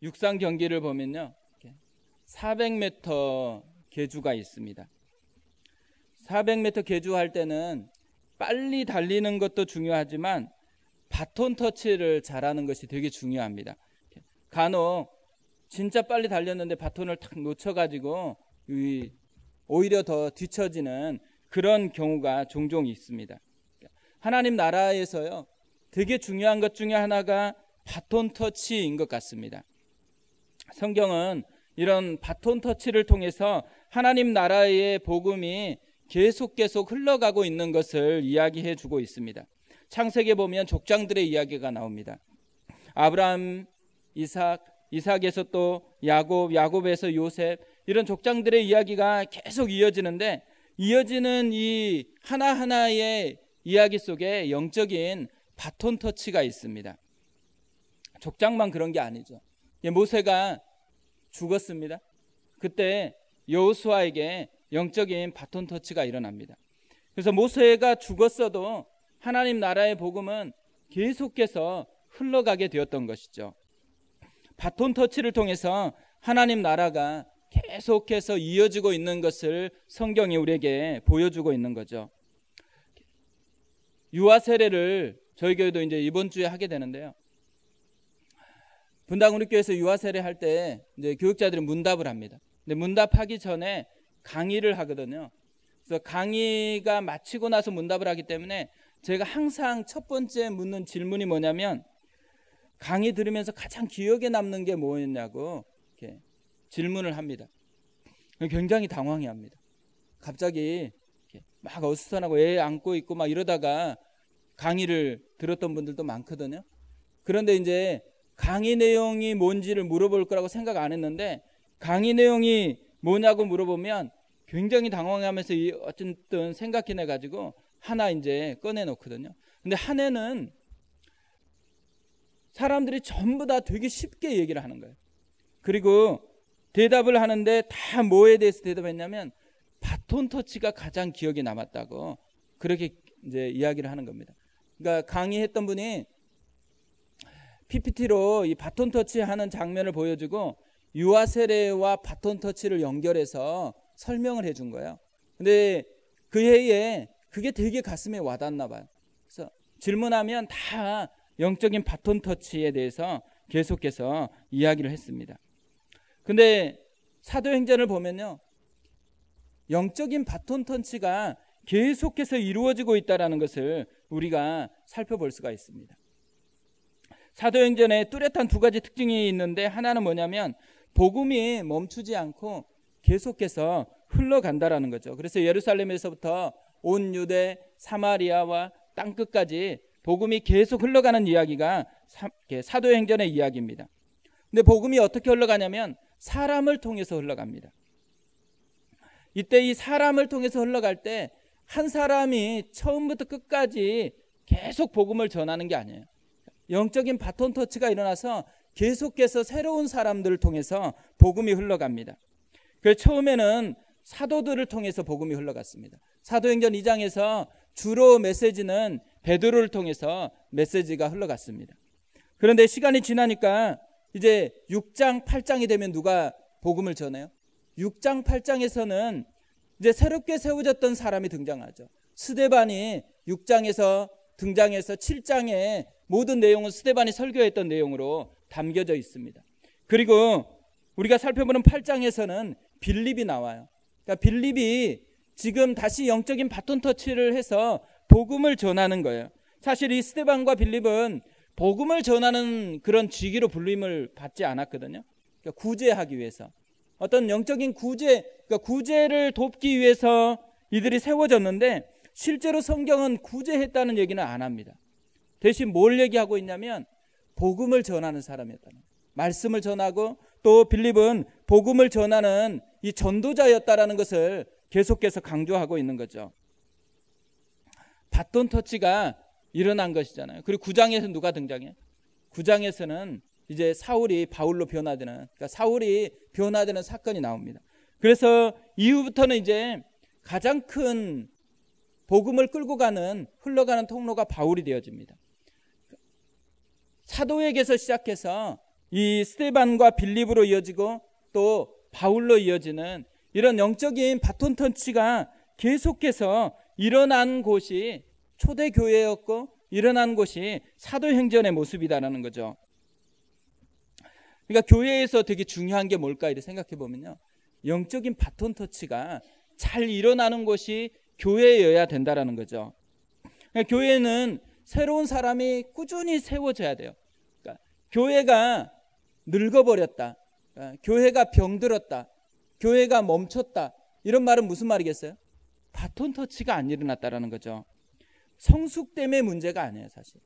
육상 경기를 보면요, 400m 계주가 있습니다. 400m 계주할 때는 빨리 달리는 것도 중요하지만 바톤 터치를 잘하는 것이 되게 중요합니다. 간혹 진짜 빨리 달렸는데 바톤을 탁 놓쳐가지고 오히려 더 뒤처지는 그런 경우가 종종 있습니다. 하나님 나라에서요, 되게 중요한 것 중에 하나가 바톤 터치인 것 같습니다. 성경은 이런 바톤 터치를 통해서 하나님 나라의 복음이 계속 흘러가고 있는 것을 이야기해 주고 있습니다. 창세기에 보면 족장들의 이야기가 나옵니다. 아브라함, 이삭에서 또 야곱, 야곱에서 요셉, 이런 족장들의 이야기가 계속 이어지는데, 이어지는 이 하나하나의 이야기 속에 영적인 바톤 터치가 있습니다. 족장만 그런 게 아니죠. 모세가 죽었습니다. 그때 여호수아에게 영적인 바톤 터치가 일어납니다. 그래서 모세가 죽었어도 하나님 나라의 복음은 계속해서 흘러가게 되었던 것이죠. 바톤 터치를 통해서 하나님 나라가 계속해서 이어지고 있는 것을 성경이 우리에게 보여주고 있는 거죠. 유아 세례를 저희 교회도 이제 이번 주에 하게 되는데요. 분당 우리 교회에서 유아 세례 할 때 이제 교육자들이 문답을 합니다. 근데 문답하기 전에 강의를 하거든요. 그래서 강의가 마치고 나서 문답을 하기 때문에 제가 항상 첫 번째 묻는 질문이 뭐냐면, 강의 들으면서 가장 기억에 남는 게 뭐였냐고 이렇게 질문을 합니다. 굉장히 당황해합니다. 갑자기 이렇게 막 어수선하고 애 안고 있고 막 이러다가 강의를 들었던 분들도 많거든요. 그런데 이제 강의 내용이 뭔지를 물어볼 거라고 생각 안 했는데, 강의 내용이 뭐냐고 물어보면 굉장히 당황하면서 어쨌든 생각해내 가지고 하나 이제 꺼내놓거든요. 근데 한 해는 사람들이 전부 다 되게 쉽게 얘기를 하는 거예요. 그리고 대답을 하는데 다 뭐에 대해서 대답했냐면 바톤 터치가 가장 기억에 남았다고 그렇게 이제 이야기를 하는 겁니다. 그러니까 강의했던 분이 PPT로 이 바톤 터치하는 장면을 보여주고 유아 세례와 바톤 터치를 연결해서 설명을 해준 거예요. 근데 그 해에 그게 되게 가슴에 와닿나 봐요. 그래서 질문하면 다 영적인 바톤 터치에 대해서 계속해서 이야기를 했습니다. 근데 사도행전을 보면요, 영적인 바톤 터치가 계속해서 이루어지고 있다는 것을 우리가 살펴볼 수가 있습니다. 사도행전에 뚜렷한 두 가지 특징이 있는데, 하나는 뭐냐면 복음이 멈추지 않고 계속해서 흘러간다라는 거죠. 그래서 예루살렘에서부터 온 유대, 사마리아와 땅끝까지 복음이 계속 흘러가는 이야기가 사도행전의 이야기입니다. 근데 복음이 어떻게 흘러가냐면 사람을 통해서 흘러갑니다. 이때 이 사람을 통해서 흘러갈 때 한 사람이 처음부터 끝까지 계속 복음을 전하는 게 아니에요. 영적인 바톤 터치가 일어나서 계속해서 새로운 사람들을 통해서 복음이 흘러갑니다. 그래서 처음에는 사도들을 통해서 복음이 흘러갔습니다. 사도행전 2장에서 주로 메시지는 베드로를 통해서 메시지가 흘러갔습니다. 그런데 시간이 지나니까 이제 6장, 8장이 되면 누가 복음을 전해요? 6장, 8장에서는 이제 새롭게 세워졌던 사람이 등장하죠. 스데반이 6장에서 등장해서 7장에 모든 내용은 스데반이 설교했던 내용으로 담겨져 있습니다. 그리고 우리가 살펴보는 8장에서는 빌립이 나와요. 그러니까 빌립이 지금 다시 영적인 바톤 터치를 해서 복음을 전하는 거예요. 사실 이 스데반과 빌립은 복음을 전하는 그런 직위로 불림을 받지 않았거든요. 그러니까 구제하기 위해서, 어떤 영적인 그러니까 구제를 돕기 위해서 이들이 세워졌는데, 실제로 성경은 구제했다는 얘기는 안 합니다. 대신 뭘 얘기하고 있냐면 복음을 전하는 사람이었다는 거예요. 말씀을 전하고, 또 빌립은 복음을 전하는 이 전도자였다라는 것을 계속해서 강조하고 있는 거죠. 바톤 터치가 일어난 것이잖아요. 그리고 9장에서 누가 등장해요? 9장에서는 이제 사울이 바울로 변화되는, 그러니까 사울이 변화되는 사건이 나옵니다. 그래서 이후부터는 이제 가장 큰 복음을 끌고 가는, 흘러가는 통로가 바울이 되어집니다. 사도에게서 시작해서 이 스데반과 빌립으로 이어지고 또 바울로 이어지는 이런 영적인 바톤 터치가 계속해서 일어난 곳이 초대교회였고 일어난 곳이 사도행전의 모습이다라는 거죠. 그러니까 교회에서 되게 중요한 게 뭘까 이렇게 생각해 보면요, 영적인 바톤 터치가 잘 일어나는 곳이 교회여야 된다라는 거죠. 그러니까 교회는 새로운 사람이 꾸준히 세워져야 돼요. 그러니까 교회가 늙어버렸다, 그러니까 교회가 병들었다, 교회가 멈췄다, 이런 말은 무슨 말이겠어요? 바톤 터치가 안 일어났다라는 거죠. 성숙 때문에 문제가 아니에요. 사실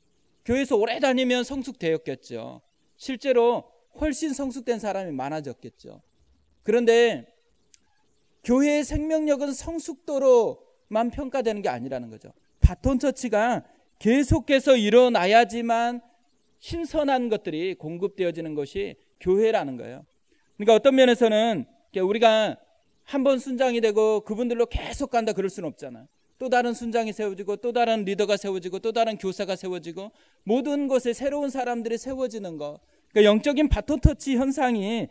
교회에서 오래 다니면 성숙되었겠죠. 실제로 훨씬 성숙된 사람이 많아졌겠죠. 그런데 교회의 생명력은 성숙도로만 평가되는 게 아니라는 거죠. 바톤 터치가 계속해서 일어나야지만 신선한 것들이 공급되어지는 것이 교회라는 거예요. 그러니까 어떤 면에서는 우리가 한 번 순장이 되고 그분들로 계속 간다 그럴 수는 없잖아요. 또 다른 순장이 세워지고 또 다른 리더가 세워지고 또 다른 교사가 세워지고 모든 곳에 새로운 사람들이 세워지는 것, 그러니까 영적인 바톤 터치 현상이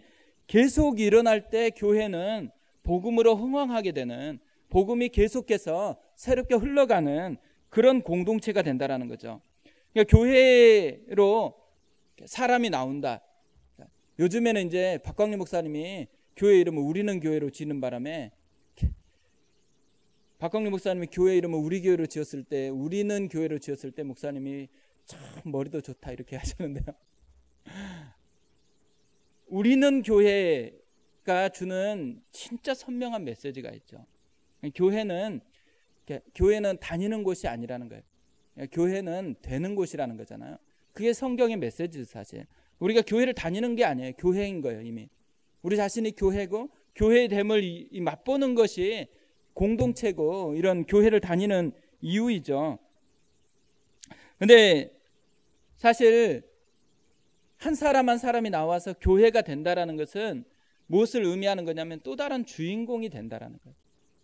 계속 일어날 때 교회는 복음으로 흥황하게 되는, 복음이 계속해서 새롭게 흘러가는 그런 공동체가 된다라는 거죠. 그러니까 교회로 사람이 나온다. 요즘에는 이제 박광리 목사님이 교회 이름을 우리는 교회로 지는 바람에, 박광리 목사님이 교회 이름을 우리 교회로 지었을 때, 우리는 교회로 지었을 때 목사님이 참 머리도 좋다 이렇게 하셨는데요. 우리는 교회가 주는 진짜 선명한 메시지가 있죠. 교회는 다니는 곳이 아니라는 거예요. 교회는 되는 곳이라는 거잖아요. 그게 성경의 메시지죠. 사실 우리가 교회를 다니는 게 아니에요. 교회인 거예요. 이미 우리 자신이 교회고 교회의 됨을 맛보는 것이 공동체고 이런 교회를 다니는 이유이죠. 그런데 사실 한 사람 한 사람이 나와서 교회가 된다라는 것은 무엇을 의미하는 거냐면 또 다른 주인공이 된다라는 거예요.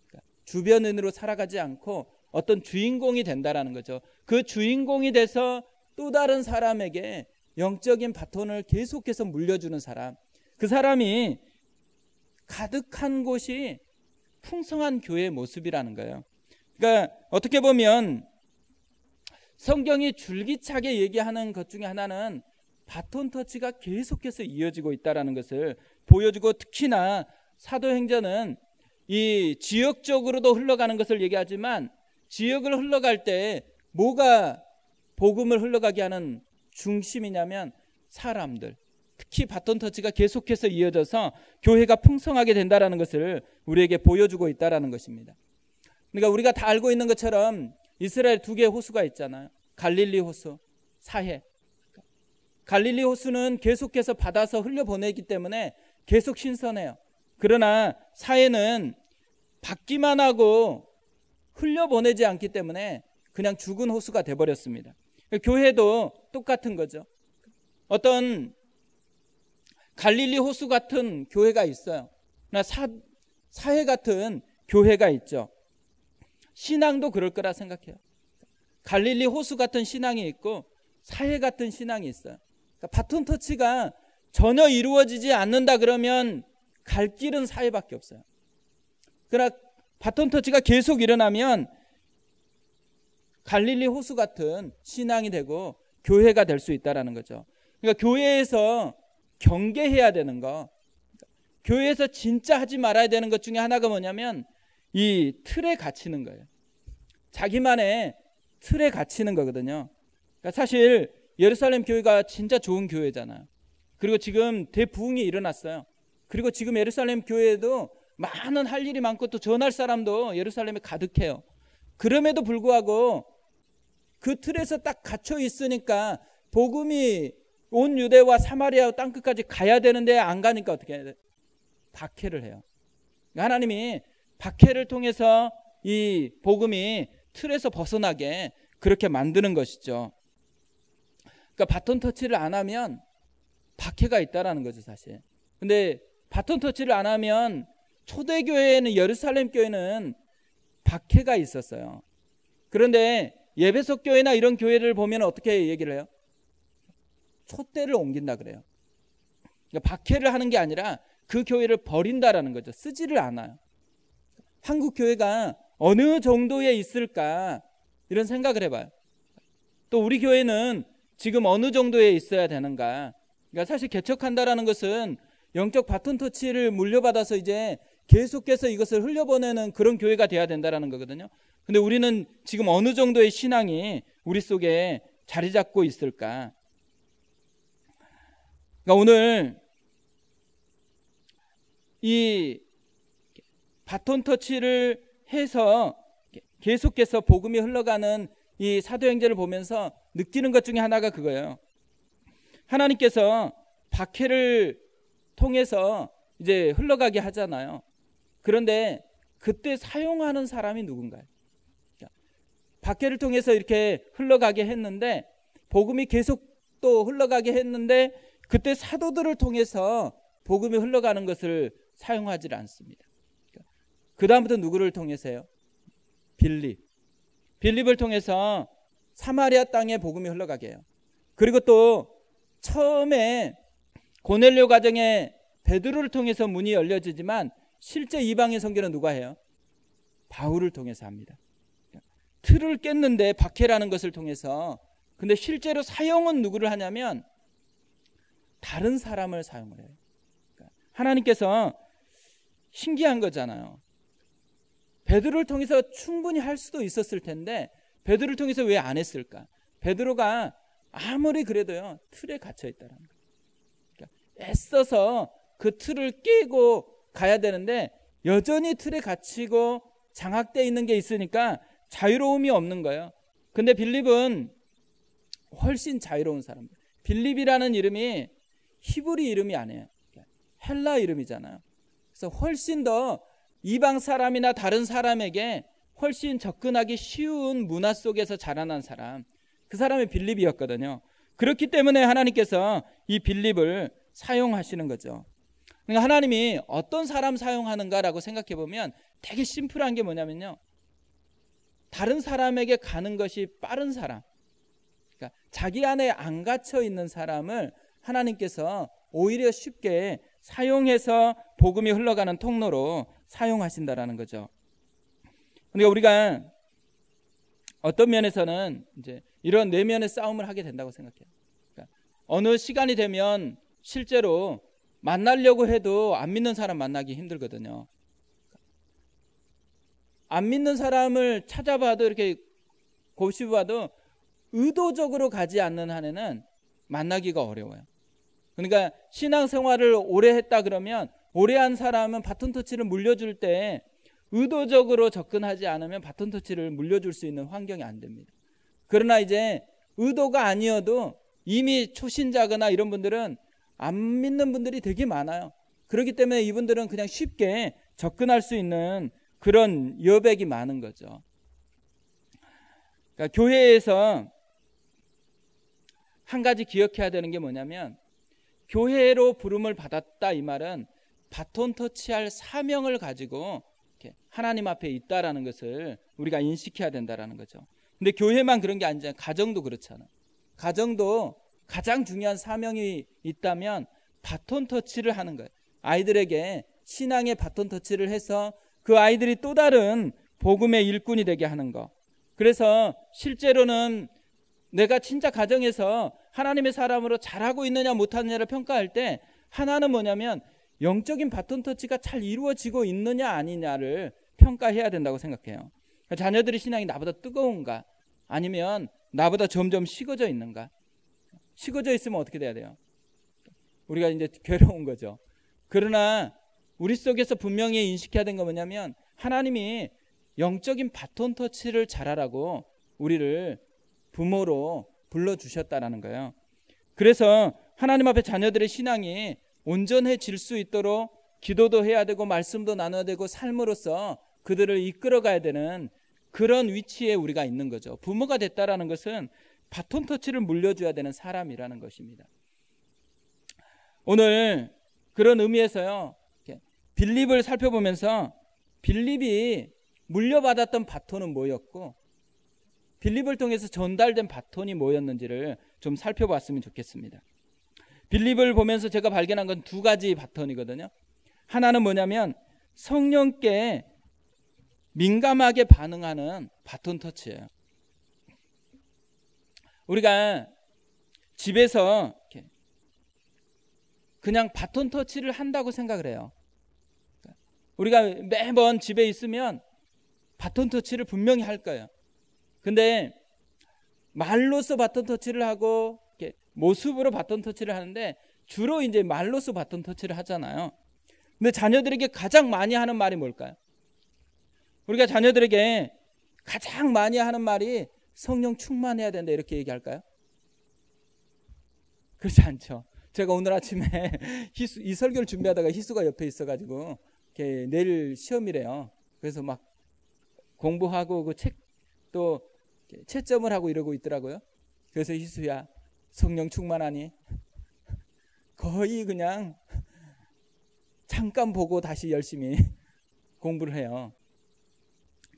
그러니까 주변인으로 살아가지 않고 어떤 주인공이 된다라는 거죠. 그 주인공이 돼서 또 다른 사람에게 영적인 바톤을 계속해서 물려주는 사람, 그 사람이 가득한 곳이 풍성한 교회의 모습이라는 거예요. 그러니까 어떻게 보면 성경이 줄기차게 얘기하는 것 중에 하나는 바톤 터치가 계속해서 이어지고 있다는 것을 보여주고, 특히나 사도행전은 이 지역적으로도 흘러가는 것을 얘기하지만 지역을 흘러갈 때 뭐가 복음을 흘러가게 하는 중심이냐면 사람들, 특히 바톤 터치가 계속해서 이어져서 교회가 풍성하게 된다는 것을 우리에게 보여주고 있다는 것입니다. 그러니까 우리가 다 알고 있는 것처럼 이스라엘 두 개의 호수가 있잖아요. 갈릴리 호수, 사해. 갈릴리 호수는 계속해서 받아서 흘려보내기 때문에 계속 신선해요. 그러나 사해는 받기만 하고 흘려보내지 않기 때문에 그냥 죽은 호수가 돼버렸습니다. 교회도 똑같은 거죠. 어떤 갈릴리 호수 같은 교회가 있어요. 사해 같은 교회가 있죠. 신앙도 그럴 거라 생각해요. 갈릴리 호수 같은 신앙이 있고 사해 같은 신앙이 있어요. 그러니까 바톤 터치가 전혀 이루어지지 않는다 그러면 갈 길은 사해밖에 없어요. 그러나 바톤 터치가 계속 일어나면 갈릴리 호수 같은 신앙이 되고 교회가 될 수 있다는 거죠. 그러니까 교회에서 경계해야 되는 거, 교회에서 진짜 하지 말아야 되는 것 중에 하나가 뭐냐면 이 틀에 갇히는 거예요. 자기만의 틀에 갇히는 거거든요. 그러니까 사실 예루살렘 교회가 진짜 좋은 교회잖아요. 그리고 지금 대부흥이 일어났어요. 그리고 지금 예루살렘 교회에도 많은 할 일이 많고 또 전할 사람도 예루살렘에 가득해요. 그럼에도 불구하고 그 틀에서 딱 갇혀 있으니까 복음이 온 유대와 사마리아 땅끝까지 가야 되는데 안 가니까 어떻게 해야 돼? 박해를 해요. 하나님이 박해를 통해서 이 복음이 틀에서 벗어나게 그렇게 만드는 것이죠. 그러니까 바톤 터치를 안 하면 박해가 있다라는 거죠, 사실. 근데 바톤 터치를 안 하면 초대교회에는, 예루살렘 교회는 박해가 있었어요. 그런데 예배석 교회나 이런 교회를 보면 어떻게 얘기를 해요? 촛대를 옮긴다 그래요. 그러니까 박해를 하는 게 아니라 그 교회를 버린다라는 거죠. 쓰지를 않아요. 한국 교회가 어느 정도에 있을까 이런 생각을 해봐요. 또 우리 교회는 지금 어느 정도에 있어야 되는가. 그러니까 사실 개척한다라는 것은 영적 바톤 터치를 물려받아서 이제 계속해서 이것을 흘려보내는 그런 교회가 돼야 된다라는 거거든요. 근데 우리는 지금 어느 정도의 신앙이 우리 속에 자리 잡고 있을까? 그러니까 오늘 이 바톤 터치를 해서 계속해서 복음이 흘러가는 이 사도행전을 보면서 느끼는 것 중에 하나가 그거예요. 하나님께서 박해를 통해서 이제 흘러가게 하잖아요. 그런데 그때 사용하는 사람이 누군가요? 박해를 통해서 이렇게 흘러가게 했는데 복음이 계속 또 흘러가게 했는데 그때 사도들을 통해서 복음이 흘러가는 것을 사용하지 않습니다. 그 다음부터 누구를 통해서요? 빌립을 통해서 사마리아 땅에 복음이 흘러가게 해요. 그리고 또 처음에 고넬료 가정에 베드로를 통해서 문이 열려지지만 실제 이방인 선교는 누가 해요? 바울을 통해서 합니다. 틀을 깼는데 박해라는 것을 통해서. 근데 실제로 사용은 누구를 하냐면 다른 사람을 사용을 해요. 하나님께서 신기한 거잖아요. 베드로를 통해서 충분히 할 수도 있었을 텐데 베드로를 통해서 왜 안 했을까? 베드로가 아무리 그래도요 틀에 갇혀 있다는 거예요. 그러니까 애써서 그 틀을 깨고 가야 되는데 여전히 틀에 갇히고 장악되어 있는 게 있으니까 자유로움이 없는 거예요. 근데 빌립은 훨씬 자유로운 사람이에요. 빌립이라는 이름이 히브리 이름이 아니에요. 헬라 이름이잖아요. 그래서 훨씬 더 이방 사람이나 다른 사람에게 훨씬 접근하기 쉬운 문화 속에서 자라난 사람, 그 사람이 빌립이었거든요. 그렇기 때문에 하나님께서 이 빌립을 사용하시는 거죠. 그러니까 하나님이 어떤 사람 사용하는가라고 생각해 보면 되게 심플한 게 뭐냐면요, 다른 사람에게 가는 것이 빠른 사람, 그러니까 자기 안에 안 갇혀 있는 사람을 하나님께서 오히려 쉽게 사용해서 복음이 흘러가는 통로로 사용하신다라는 거죠. 그러니까 우리가 어떤 면에서는 이제 이런 내면의 싸움을 하게 된다고 생각해요. 그러니까 어느 시간이 되면 실제로 만나려고 해도 안 믿는 사람 만나기 힘들거든요. 안 믿는 사람을 찾아봐도 이렇게 곱씹어봐도 의도적으로 가지 않는 한에는 만나기가 어려워요. 그러니까 신앙생활을 오래 했다 그러면 오래 한 사람은 바톤 터치를 물려줄 때 의도적으로 접근하지 않으면 바톤 터치를 물려줄 수 있는 환경이 안 됩니다. 그러나 이제 의도가 아니어도 이미 초신자거나 이런 분들은 안 믿는 분들이 되게 많아요. 그렇기 때문에 이분들은 그냥 쉽게 접근할 수 있는 그런 여백이 많은 거죠. 그러니까 교회에서 한 가지 기억해야 되는 게 뭐냐면, 교회로 부름을 받았다 이 말은 바톤 터치할 사명을 가지고 하나님 앞에 있다라는 것을 우리가 인식해야 된다라는 거죠. 근데 교회만 그런 게 아니잖아요. 가정도 그렇잖아요. 가정도 가장 중요한 사명이 있다면 바톤 터치를 하는 거예요. 아이들에게 신앙의 바톤 터치를 해서 그 아이들이 또 다른 복음의 일꾼이 되게 하는 거. 그래서 실제로는 내가 진짜 가정에서 하나님의 사람으로 잘하고 있느냐 못하느냐를 평가할 때 하나는 뭐냐면 영적인 바톤 터치가 잘 이루어지고 있느냐 아니냐를 평가해야 된다고 생각해요. 자녀들의 신앙이 나보다 뜨거운가, 아니면 나보다 점점 식어져 있는가. 식어져 있으면 어떻게 돼야 돼요? 우리가 이제 괴로운 거죠. 그러나 우리 속에서 분명히 인식해야 되는 건 뭐냐면 하나님이 영적인 바톤 터치를 잘하라고 우리를 부모로 불러주셨다라는 거예요. 그래서 하나님 앞에 자녀들의 신앙이 온전해질 수 있도록 기도도 해야 되고 말씀도 나눠야 되고 삶으로써 그들을 이끌어 가야 되는 그런 위치에 우리가 있는 거죠. 부모가 됐다라는 것은 바톤 터치를 물려줘야 되는 사람이라는 것입니다. 오늘 그런 의미에서요, 빌립을 살펴보면서 빌립이 물려받았던 바톤은 뭐였고 빌립을 통해서 전달된 바톤이 뭐였는지를 좀 살펴봤으면 좋겠습니다. 빌립을 보면서 제가 발견한 건 두 가지 바톤이거든요. 하나는 뭐냐면 성령께 민감하게 반응하는 바톤 터치예요. 우리가 집에서 그냥 바톤 터치를 한다고 생각을 해요. 우리가 매번 집에 있으면 바톤 터치를 분명히 할 거예요. 근데 말로써 바톤 터치를 하고 모습으로 바톤 터치를 하는데 주로 이제 말로써 바톤 터치를 하잖아요. 근데 자녀들에게 가장 많이 하는 말이 뭘까요? 우리가 자녀들에게 가장 많이 하는 말이 성령 충만해야 된다 이렇게 얘기할까요? 그렇지 않죠. 제가 오늘 아침에 이 설교를 준비하다가 희수가 옆에 있어가지고 내일 시험이래요. 그래서 막 공부하고 그 책도 채점을 하고 이러고 있더라고요. 그래서 희수야 성령 충만하니? 거의 그냥 잠깐 보고 다시 열심히 공부를 해요.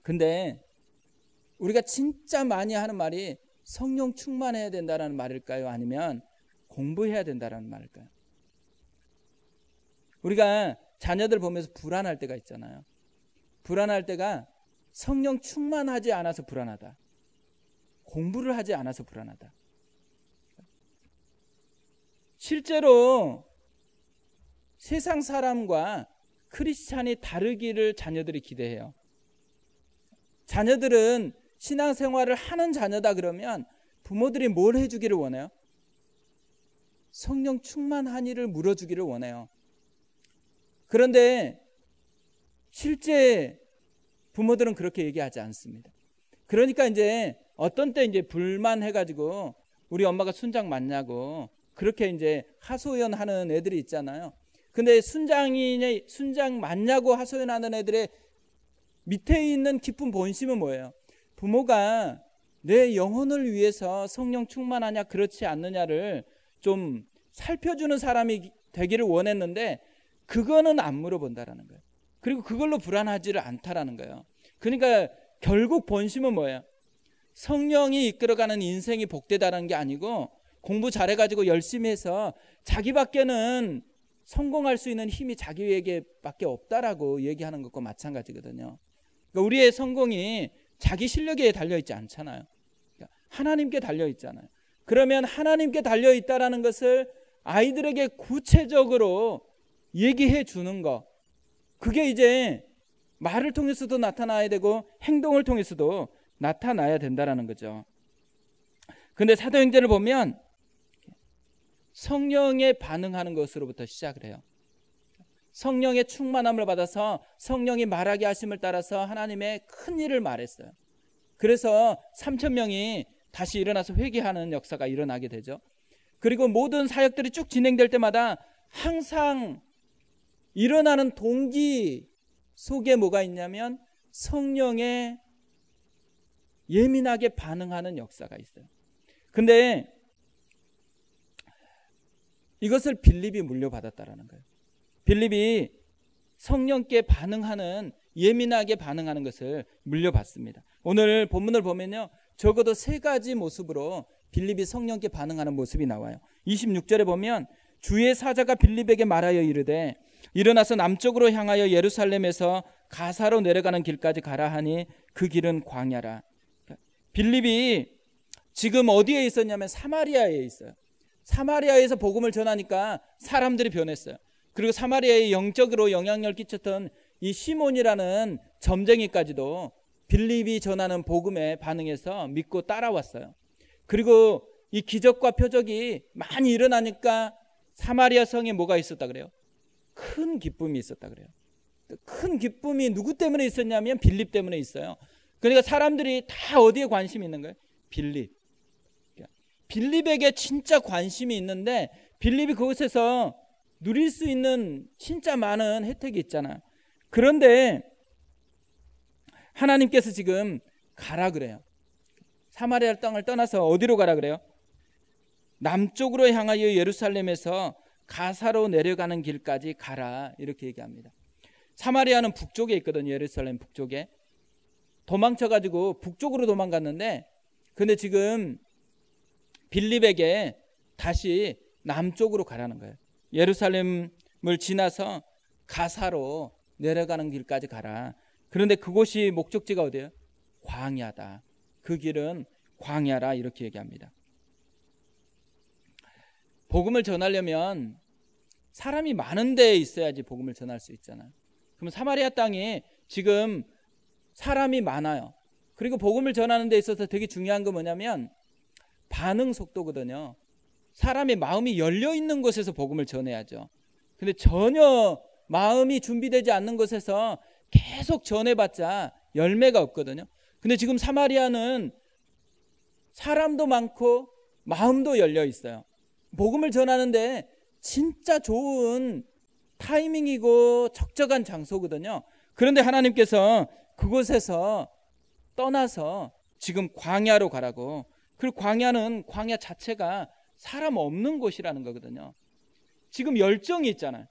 근데 우리가 진짜 많이 하는 말이 성령 충만해야 된다는 말일까요? 아니면 공부해야 된다는 말일까요? 우리가 자녀들 보면서 불안할 때가 있잖아요. 불안할 때가 성령 충만하지 않아서 불안하다. 공부를 하지 않아서 불안하다. 실제로 세상 사람과 크리스찬이 다르기를 자녀들이 기대해요. 자녀들은 신앙생활을 하는 자녀다 그러면 부모들이 뭘 해주기를 원해요? 성령 충만하니를 물어주기를 원해요. 그런데 실제 부모들은 그렇게 얘기하지 않습니다. 그러니까 이제 어떤 때 이제 불만해가지고 우리 엄마가 순장 맞냐고 그렇게 이제 하소연하는 애들이 있잖아요. 근데 순장 맞냐고 하소연하는 애들의 밑에 있는 깊은 본심은 뭐예요? 부모가 내 영혼을 위해서 성령 충만하냐 그렇지 않느냐를 좀 살펴주는 사람이 되기를 원했는데 그거는 안 물어본다라는 거예요. 그리고 그걸로 불안하지를 않다라는 거예요. 그러니까 결국 본심은 뭐예요? 성령이 이끌어가는 인생이 복되다는 게 아니고 공부 잘해가지고 열심히 해서 자기밖에는 성공할 수 있는 힘이 자기에게밖에 없다라고 얘기하는 것과 마찬가지거든요. 그러니까 우리의 성공이 자기 실력에 달려있지 않잖아요. 그러니까 하나님께 달려있잖아요. 그러면 하나님께 달려있다라는 것을 아이들에게 구체적으로 얘기해 주는 거, 그게 이제 말을 통해서도 나타나야 되고 행동을 통해서도 나타나야 된다라는 거죠. 근데 사도행전을 보면 성령에 반응하는 것으로부터 시작을 해요. 성령의 충만함을 받아서 성령이 말하게 하심을 따라서 하나님의 큰 일을 말했어요. 그래서 3,000명이 다시 일어나서 회개하는 역사가 일어나게 되죠. 그리고 모든 사역들이 쭉 진행될 때마다 항상 일어나는 동기 속에 뭐가 있냐면 성령에 예민하게 반응하는 역사가 있어요. 근데 이것을 빌립이 물려받았다라는 거예요. 빌립이 성령께 반응하는, 예민하게 반응하는 것을 물려받습니다. 오늘 본문을 보면요, 적어도 3가지 모습으로 빌립이 성령께 반응하는 모습이 나와요. 26절에 보면 주의 사자가 빌립에게 말하여 이르되 일어나서 남쪽으로 향하여 예루살렘에서 가사로 내려가는 길까지 가라 하니 그 길은 광야라. 빌립이 지금 어디에 있었냐면 사마리아에 있어요. 사마리아에서 복음을 전하니까 사람들이 변했어요. 그리고 사마리아에 영적으로 영향력을 끼쳤던 이 시몬이라는 점쟁이까지도 빌립이 전하는 복음에 반응해서 믿고 따라왔어요. 그리고 이 기적과 표적이 많이 일어나니까 사마리아 성에 뭐가 있었다 그래요? 큰 기쁨이 있었다 그래요. 큰 기쁨이 누구 때문에 있었냐면 빌립 때문에 있어요. 그러니까 사람들이 다 어디에 관심이 있는 거예요? 빌립. 빌립에게 진짜 관심이 있는데 빌립이 그곳에서 누릴 수 있는 진짜 많은 혜택이 있잖아요. 그런데 하나님께서 지금 가라 그래요. 사마리아 땅을 떠나서 어디로 가라 그래요? 남쪽으로 향하여 예루살렘에서 가사로 내려가는 길까지 가라, 이렇게 얘기합니다. 사마리아는 북쪽에 있거든요. 예루살렘 북쪽에. 도망쳐가지고 북쪽으로 도망갔는데, 근데 지금 빌립에게 다시 남쪽으로 가라는 거예요. 예루살렘을 지나서 가사로 내려가는 길까지 가라. 그런데 그곳이 목적지가 어디예요? 광야다. 그 길은 광야라 이렇게 얘기합니다. 복음을 전하려면 사람이 많은 데에 있어야지 복음을 전할 수 있잖아요. 그럼 사마리아 땅에 지금 사람이 많아요. 그리고 복음을 전하는 데 있어서 되게 중요한 건 뭐냐면 반응 속도거든요. 사람의 마음이 열려 있는 곳에서 복음을 전해야죠. 근데 전혀 마음이 준비되지 않는 곳에서 계속 전해봤자 열매가 없거든요. 근데 지금 사마리아는 사람도 많고 마음도 열려 있어요. 복음을 전하는데 진짜 좋은 타이밍이고 적절한 장소거든요. 그런데 하나님께서 그곳에서 떠나서 지금 광야로 가라고. 그리고 광야 자체가 사람 없는 곳이라는 거거든요. 지금 열정이 있잖아요.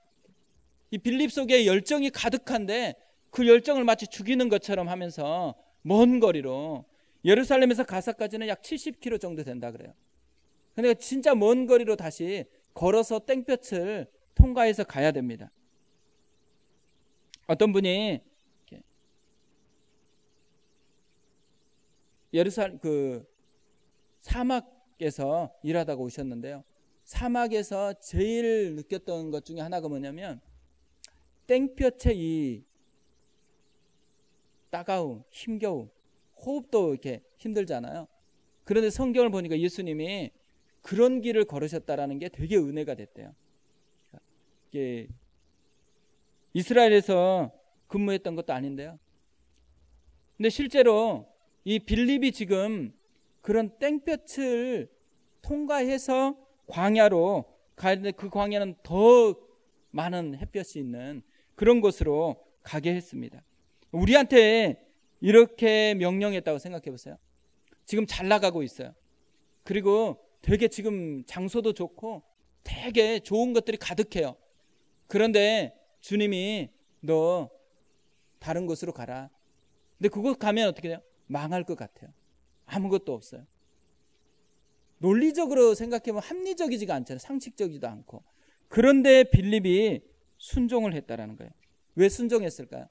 이 빌립 속에 열정이 가득한데 그 열정을 마치 죽이는 것처럼 하면서 먼 거리로, 예루살렘에서 가사까지는 약 70km 정도 된다 그래요. 근데 진짜 먼 거리로 다시 걸어서 땡볕을 통과해서 가야 됩니다. 어떤 분이 예루살렘 사막에서 일하다가 오셨는데요. 사막에서 제일 느꼈던 것 중에 하나가 뭐냐면 땡볕의 이 따가움, 힘겨움, 호흡도 이렇게 힘들잖아요. 그런데 성경을 보니까 예수님이 그런 길을 걸으셨다라는 게 되게 은혜가 됐대요. 이게 이스라엘에서 근무했던 것도 아닌데요. 근데 실제로 이 빌립이 지금 그런 땡볕을 통과해서 광야로 가는데 그 광야는 더 많은 햇볕이 있는 그런 곳으로 가게 했습니다. 우리한테 이렇게 명령했다고 생각해 보세요. 지금 잘 나가고 있어요. 그리고 되게 지금 장소도 좋고 되게 좋은 것들이 가득해요. 그런데 주님이 너 다른 곳으로 가라. 근데 그곳 가면 어떻게 돼요? 망할 것 같아요. 아무것도 없어요. 논리적으로 생각해보면 합리적이지가 않잖아요. 상식적이지도 않고. 그런데 빌립이 순종을 했다라는 거예요. 왜 순종했을까요?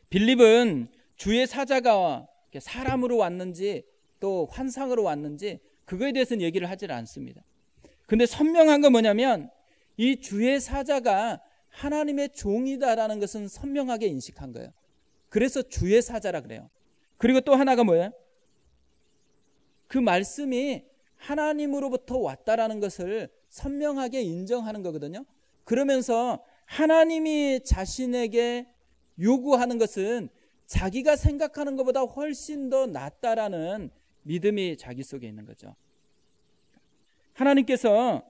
빌립은 주의 사자가 사람으로 왔는지 또 환상으로 왔는지 그거에 대해서는 얘기를 하질 않습니다. 근데 선명한 건 뭐냐면 이 주의 사자가 하나님의 종이다라는 것은 선명하게 인식한 거예요. 그래서 주의 사자라 그래요. 그리고 또 하나가 뭐예요? 그 말씀이 하나님으로부터 왔다라는 것을 선명하게 인정하는 거거든요. 그러면서 하나님이 자신에게 요구하는 것은 자기가 생각하는 것보다 훨씬 더 낫다라는 믿음이 자기 속에 있는 거죠. 하나님께서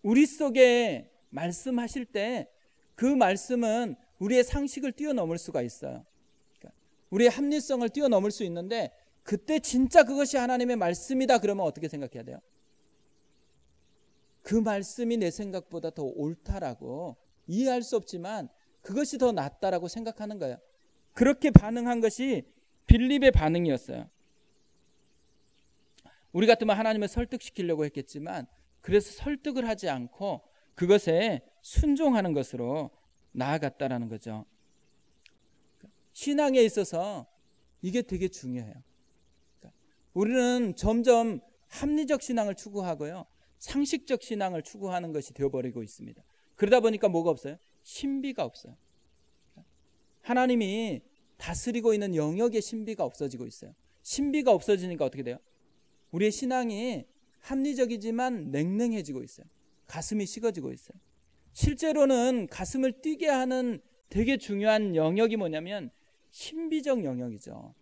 우리 속에 말씀하실 때 그 말씀은 우리의 상식을 뛰어넘을 수가 있어요. 우리의 합리성을 뛰어넘을 수 있는데 그때 진짜 그것이 하나님의 말씀이다 그러면 어떻게 생각해야 돼요? 그 말씀이 내 생각보다 더 옳다라고 이해할 수 없지만 그것이 더 낫다라고 생각하는 거예요. 그렇게 반응한 것이 빌립의 반응이었어요. 우리 같으면 하나님을 설득시키려고 했겠지만 그래서 설득을 하지 않고 그것에 순종하는 것으로 나아갔다라는 거죠. 신앙에 있어서 이게 되게 중요해요. 우리는 점점 합리적 신앙을 추구하고요. 상식적 신앙을 추구하는 것이 되어버리고 있습니다. 그러다 보니까 뭐가 없어요? 신비가 없어요. 하나님이 다스리고 있는 영역의 신비가 없어지고 있어요. 신비가 없어지니까 어떻게 돼요? 우리의 신앙이 합리적이지만 냉랭해지고 있어요. 가슴이 식어지고 있어요. 실제로는 가슴을 뛰게 하는 되게 중요한 영역이 뭐냐면 신비적 영역이죠.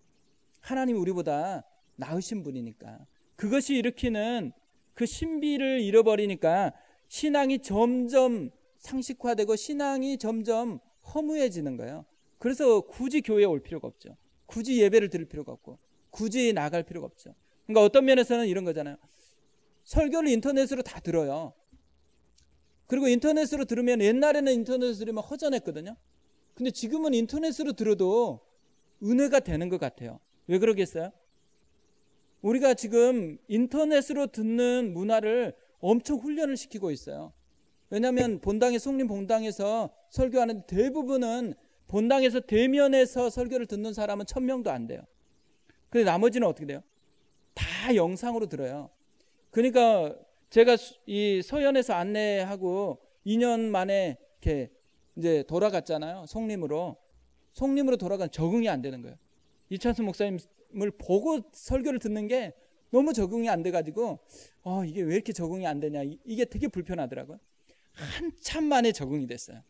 하나님이 우리보다 나으신 분이니까 그것이 일으키는 그 신비를 잃어버리니까 신앙이 점점 상식화되고 신앙이 점점 허무해지는 거예요. 그래서 굳이 교회에 올 필요가 없죠. 굳이 예배를 드릴 필요가 없고 굳이 나갈 필요가 없죠. 그러니까 어떤 면에서는 이런 거잖아요. 설교를 인터넷으로 다 들어요. 그리고 인터넷으로 들으면 옛날에는 인터넷으로 들으면 허전했거든요. 근데 지금은 인터넷으로 들어도 은혜가 되는 것 같아요. 왜 그러겠어요? 우리가 지금 인터넷으로 듣는 문화를 엄청 훈련을 시키고 있어요. 왜냐하면 본당에 성림 본당에서 설교하는 대부분은 본당에서 대면에서 설교를 듣는 사람은 1000명도 안 돼요. 근데 나머지는 어떻게 돼요? 다 영상으로 들어요. 그러니까 제가 이 서연에서 안내하고 2년 만에 이렇게 이제 돌아갔잖아요. 성림으로 돌아간 적응이 안 되는 거예요. 이찬수 목사님을 보고 설교를 듣는 게 너무 적응이 안 돼가지고 이게 왜 이렇게 적응이 안 되냐, 이게 되게 불편하더라고요. 한참 만에 적응이 됐어요.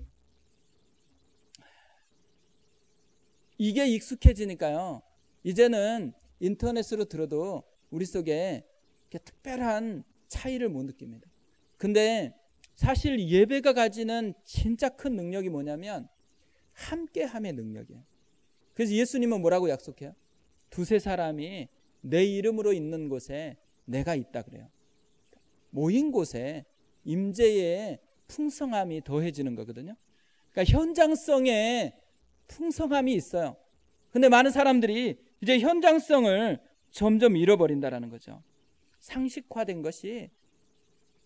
이게 익숙해지니까요, 이제는 인터넷으로 들어도 우리 속에 특별한 차이를 못 느낍니다. 근데 사실 예배가 가지는 진짜 큰 능력이 뭐냐면 함께함의 능력이에요. 그래서 예수님은 뭐라고 약속해요? 두세 사람이 내 이름으로 있는 곳에 내가 있다 그래요. 모인 곳에 임재의 풍성함이 더해지는 거거든요. 그러니까 현장성에 풍성함이 있어요. 근데 많은 사람들이 이제 현장성을 점점 잃어버린다라는 거죠. 상식화된 것이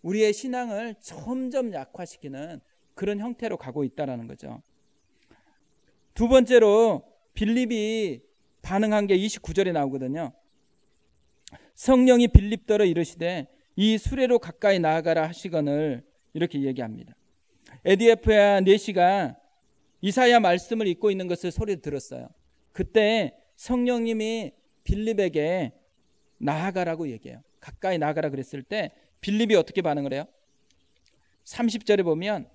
우리의 신앙을 점점 약화시키는 그런 형태로 가고 있다라는 거죠. 두 번째로 빌립이 반응한 게 29절에 나오거든요. 성령이 빌립더러 이르시되 이 수레로 가까이 나아가라 하시거늘, 이렇게 얘기합니다. 에디에프야 네시가 이사야 말씀을 읽고 있는 것을 소리 들었어요. 그때 성령님이 빌립에게 나아가라고 얘기해요. 가까이 나아가라 그랬을 때 빌립이 어떻게 반응을 해요? 30절에 보면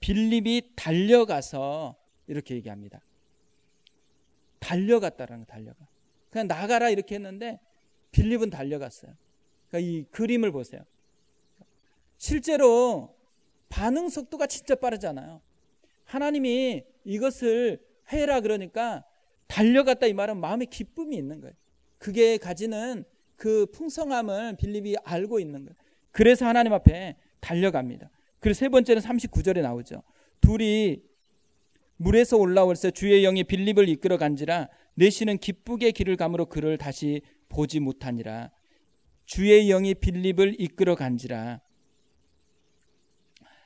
빌립이 달려가서 이렇게 얘기합니다. 달려갔다라는 거, 달려가. 그냥 나가라 이렇게 했는데 빌립은 달려갔어요. 그러니까 이 그림을 보세요. 실제로 반응 속도가 진짜 빠르잖아요. 하나님이 이것을 해라 그러니까 달려갔다, 이 말은 마음에 기쁨이 있는 거예요. 그게 가지는 그 풍성함을 빌립이 알고 있는 거예요. 그래서 하나님 앞에 달려갑니다. 그리고 세 번째는 39절에 나오죠. 둘이 물에서 올라올세 주의 영이 빌립을 이끌어 간지라 내시는 기쁘게 길을 가므로 그를 다시 보지 못하니라. 주의 영이 빌립을 이끌어 간지라.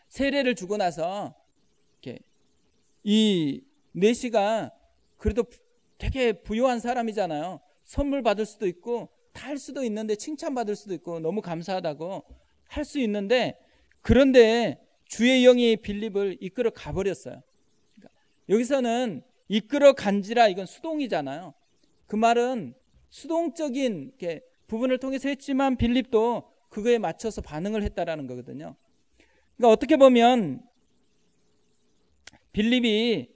세례를 주고 나서 이렇게 이 내시가 그래도 되게 부유한 사람이잖아요. 선물 받을 수도 있고 다 할 수도 있는데, 칭찬받을 수도 있고 너무 감사하다고 할 수 있는데, 그런데 주의 영이 빌립을 이끌어 가버렸어요. 그러니까 여기서는 이끌어 간지라, 이건 수동이잖아요. 그 말은 수동적인 이렇게 부분을 통해서 했지만 빌립도 그거에 맞춰서 반응을 했다라는 거거든요. 그러니까 어떻게 보면 빌립이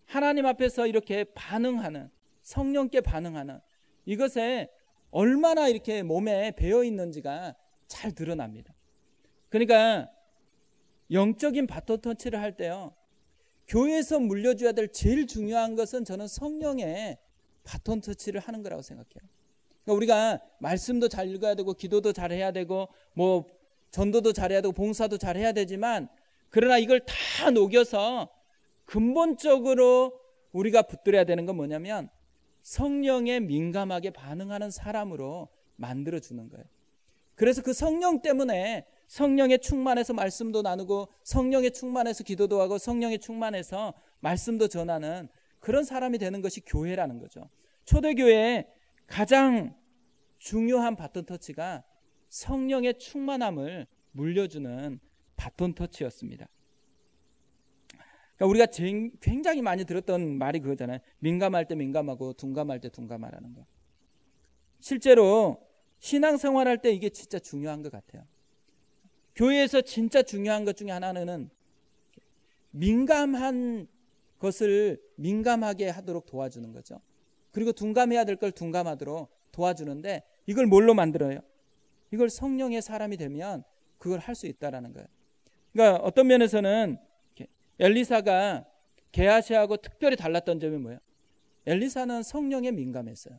하나님 앞에서 이렇게 반응하는, 성령께 반응하는 이것에 얼마나 이렇게 몸에 배어 있는지가 잘 드러납니다. 그러니까 영적인 바톤 터치를 할 때요, 교회에서 물려줘야 될 제일 중요한 것은 저는 성령의 바톤 터치를 하는 거라고 생각해요. 그러니까 우리가 말씀도 잘 읽어야 되고 기도도 잘 해야 되고 뭐 전도도 잘 해야 되고 봉사도 잘 해야 되지만, 그러나 이걸 다 녹여서 근본적으로 우리가 붙들어야 되는 건 뭐냐면 성령에 민감하게 반응하는 사람으로 만들어주는 거예요. 그래서 그 성령 때문에 성령에 충만해서 말씀도 나누고 성령에 충만해서 기도도 하고 성령에 충만해서 말씀도 전하는 그런 사람이 되는 것이 교회라는 거죠. 초대교회의 가장 중요한 바톤 터치가 성령의 충만함을 물려주는 바톤 터치였습니다. 그러니까 우리가 굉장히 많이 들었던 말이 그거잖아요. 민감할 때 민감하고 둔감할 때 둔감하라는 거. 실제로 신앙생활할 때 이게 진짜 중요한 것 같아요. 교회에서 진짜 중요한 것 중에 하나는 민감한 것을 민감하게 하도록 도와주는 거죠. 그리고 둔감해야 될 걸 둔감하도록 도와주는데, 이걸 뭘로 만들어요? 이걸 성령의 사람이 되면 그걸 할 수 있다라는 거예요. 그러니까 어떤 면에서는 엘리사가 게하시하고 특별히 달랐던 점이 뭐예요? 엘리사는 성령에 민감했어요.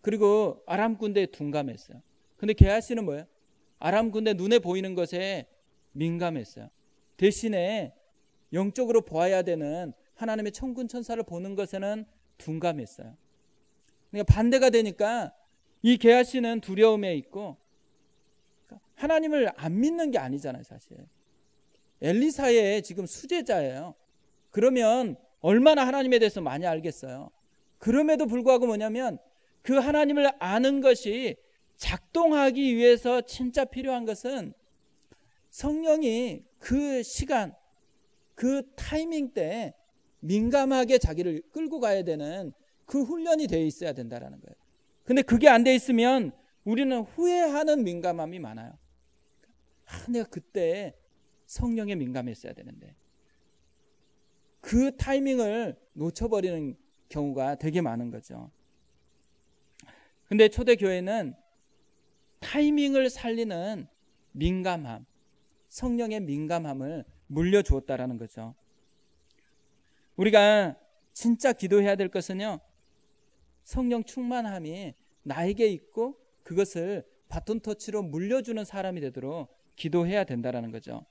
그리고 아람 군대에 둔감했어요. 근데 게하시는 뭐예요? 아람 군대 눈에 보이는 것에 민감했어요. 대신에 영적으로 보아야 되는 하나님의 천군 천사를 보는 것에는 둔감했어요. 그러니까 반대가 되니까 이 게하시는 두려움에 있고 하나님을 안 믿는 게 아니잖아요, 사실. 엘리사의 지금 수제자예요. 그러면 얼마나 하나님에 대해서 많이 알겠어요. 그럼에도 불구하고 뭐냐면 그 하나님을 아는 것이 작동하기 위해서 진짜 필요한 것은 성령이 그 시간, 그 타이밍 때 민감하게 자기를 끌고 가야 되는 그 훈련이 되어 있어야 된다는 거예요. 근데 그게 안 돼 있으면 우리는 후회하는 민감함이 많아요. 내가 그때 성령에 민감했어야 되는데 그 타이밍을 놓쳐버리는 경우가 되게 많은 거죠. 근데 초대교회는 타이밍을 살리는 민감함, 성령의 민감함을 물려주었다라는 거죠. 우리가 진짜 기도해야 될 것은요, 성령 충만함이 나에게 있고 그것을 바톤 터치로 물려주는 사람이 되도록 기도해야 된다라는 거죠.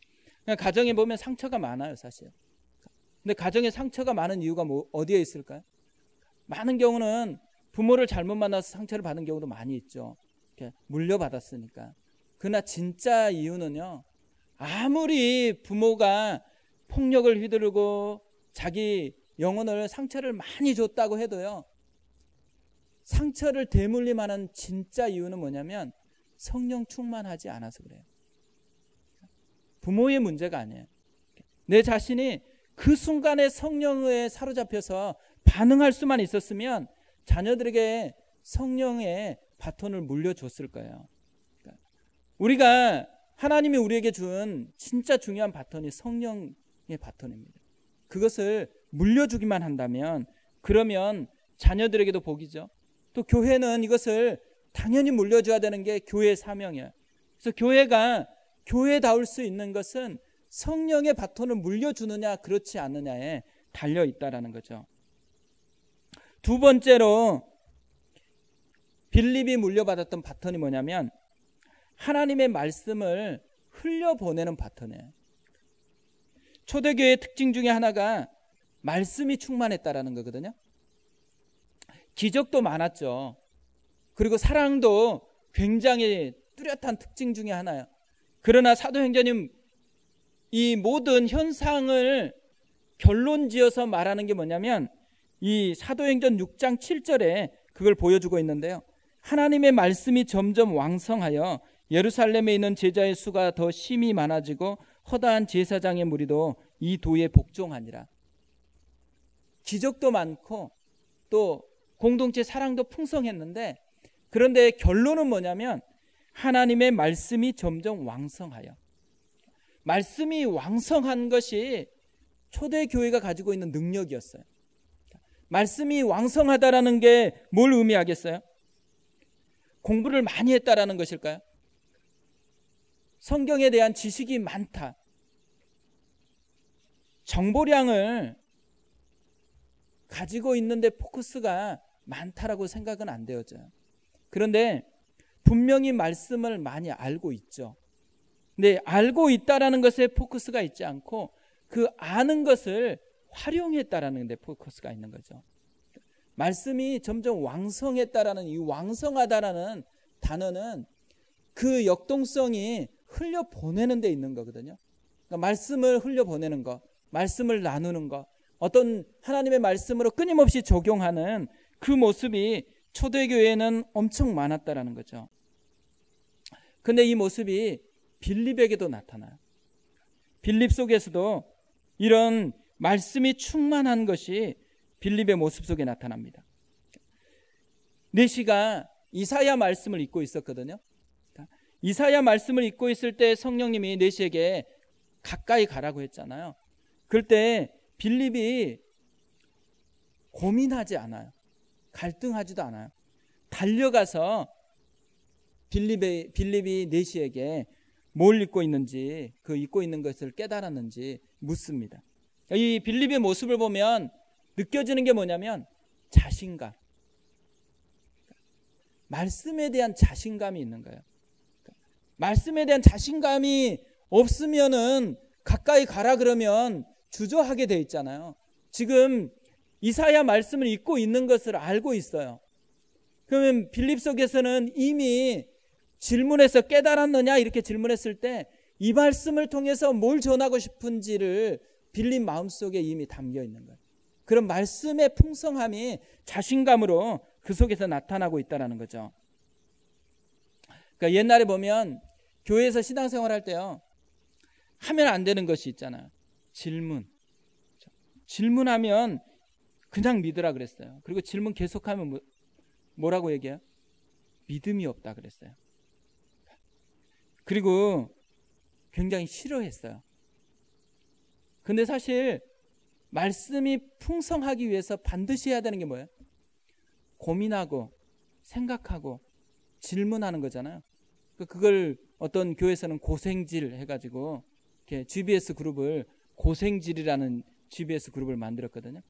가정에 보면 상처가 많아요, 사실. 근데 가정에 상처가 많은 이유가 어디에 있을까요? 많은 경우는 부모를 잘못 만나서 상처를 받은 경우도 많이 있죠. 물려받았으니까. 그러나 진짜 이유는요, 아무리 부모가 폭력을 휘두르고 자기 영혼을 상처를 많이 줬다고 해도요, 상처를 대물림하는 진짜 이유는 뭐냐면 성령 충만하지 않아서 그래요. 부모의 문제가 아니에요. 내 자신이 그 순간에 성령에 사로잡혀서 반응할 수만 있었으면 자녀들에게 성령의 바톤을 물려줬을 거예요. 우리가 하나님이 우리에게 준 진짜 중요한 바톤이 성령의 바톤입니다. 그것을 물려주기만 한다면 그러면 자녀들에게도 복이죠. 또 교회는 이것을 당연히 물려줘야 되는 게 교회의 사명이에요. 그래서 교회가 교회다울 수 있는 것은 성령의 바톤을 물려주느냐 그렇지 않느냐에 달려 있다라는 거죠. 두 번째로 빌립이 물려받았던 바톤이 뭐냐면 하나님의 말씀을 흘려보내는 바톤이에요. 초대교회의 특징 중에 하나가 말씀이 충만했다라는 거거든요. 기적도 많았죠. 그리고 사랑도 굉장히 뚜렷한 특징 중에 하나예요. 그러나 사도행전이 이 모든 현상을 결론지어서 말하는 게 뭐냐면 이 사도행전 6장 7절에 그걸 보여주고 있는데요. 하나님의 말씀이 점점 왕성하여 예루살렘에 있는 제자의 수가 더 심히 많아지고 허다한 제사장의 무리도 이 도에 복종하니라. 기적도 많고 또 공동체 사랑도 풍성했는데 그런데 결론은 뭐냐면 하나님의 말씀이 점점 왕성하여. 말씀이 왕성한 것이 초대교회가 가지고 있는 능력이었어요. 말씀이 왕성하다라는 게 뭘 의미하겠어요? 공부를 많이 했다라는 것일까요? 성경에 대한 지식이 많다. 정보량을 가지고 있는데 포커스가 많다라고 생각은 안 되어져요. 그런데 분명히 말씀을 많이 알고 있죠. 근데 알고 있다라는 것에 포커스가 있지 않고 그 아는 것을 활용했다라는 데 포커스가 있는 거죠. 말씀이 점점 왕성했다라는 이 왕성하다라는 단어는 그 역동성이 흘려보내는 데 있는 거거든요. 그러니까 말씀을 흘려보내는 것, 말씀을 나누는 것, 어떤 하나님의 말씀으로 끊임없이 적용하는 그 모습이 초대교회에는 엄청 많았다라는 거죠. 근데 이 모습이 빌립에게도 나타나요. 빌립 속에서도 이런 말씀이 충만한 것이 빌립의 모습 속에 나타납니다. 내시가 이사야 말씀을 읽고 있었거든요. 이사야 말씀을 읽고 있을 때 성령님이 내시에게 가까이 가라고 했잖아요. 그럴 때 빌립이 고민하지 않아요. 갈등하지도 않아요. 달려가서 빌립이 내시에게 뭘 읽고 있는지, 그 읽고 있는 것을 깨달았는지 묻습니다. 이 빌립의 모습을 보면 느껴지는 게 뭐냐면 자신감. 말씀에 대한 자신감이 있는 거예요. 말씀에 대한 자신감이 없으면은 가까이 가라 그러면 주저하게 돼 있잖아요. 지금 이사야 말씀을 읽고 있는 것을 알고 있어요. 그러면 빌립석에서는 이미 질문해서 깨달았느냐 이렇게 질문했을 때 이 말씀을 통해서 뭘 전하고 싶은지를 빌립 마음속에 이미 담겨 있는 거예요. 그런 말씀의 풍성함이 자신감으로 그 속에서 나타나고 있다는 거죠. 그러니까 옛날에 보면 교회에서 신앙생활 할 때요, 하면 안 되는 것이 있잖아요. 질문하면 그냥 믿으라 그랬어요. 그리고 질문 계속하면 뭐라고 얘기해요? 믿음이 없다 그랬어요. 그리고 굉장히 싫어했어요. 근데 사실 말씀이 풍성하기 위해서 반드시 해야 되는 게 뭐예요? 고민하고 생각하고 질문하는 거잖아요. 그걸 어떤 교회에서는 고생질 해가지고 이렇게 GBS 그룹을 고생질이라는 GBS 그룹을 만들었거든요.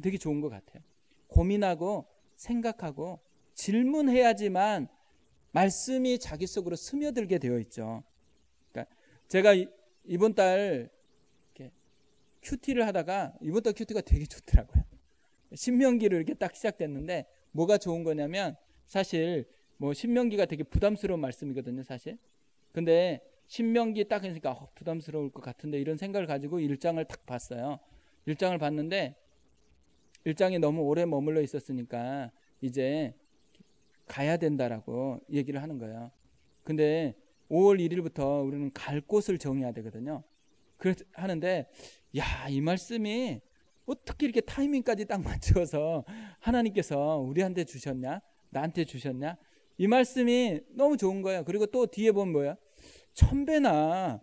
되게 좋은 것 같아요. 고민하고 생각하고 질문해야지만 말씀이 자기 속으로 스며들게 되어 있죠. 그러니까 제가 이번 달 큐티를 하다가 이번 달 큐티가 되게 좋더라고요. 신명기를 이렇게 딱 시작됐는데 뭐가 좋은 거냐면 사실 뭐 신명기가 되게 부담스러운 말씀이거든요, 사실. 근데 신명기 딱 하니까 부담스러울 것 같은데 이런 생각을 가지고 1장을 딱 봤어요. 1장을 봤는데 1장에 너무 오래 머물러 있었으니까 이제 가야 된다라고 얘기를 하는 거예요. 근데 5월 1일부터 우리는 갈 곳을 정해야 되거든요. 그래서 하는데 야, 이 말씀이 어떻게 이렇게 타이밍까지 딱 맞춰서 하나님께서 우리한테 주셨냐? 나한테 주셨냐? 이 말씀이 너무 좋은 거예요. 그리고 또 뒤에 보면 뭐야? 천배나